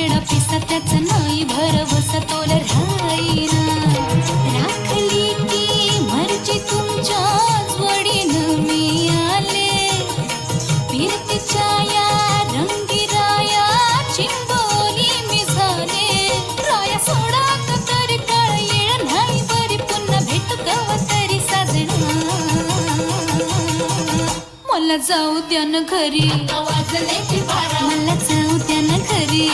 येडा पिसा त्याचा नाही भरवसा तोल राहीना राखली की मर्जी तुमच्याच वडीनं मी आले फिरतीच्या या रंगी राया चिंबोली मी झाले राया सोडा का तरी काळ येळ नाही बरी पुन्हा भेटू कवा तरी साजना मला जाऊ द्या ना घरी मला जाऊ द्या ना घरी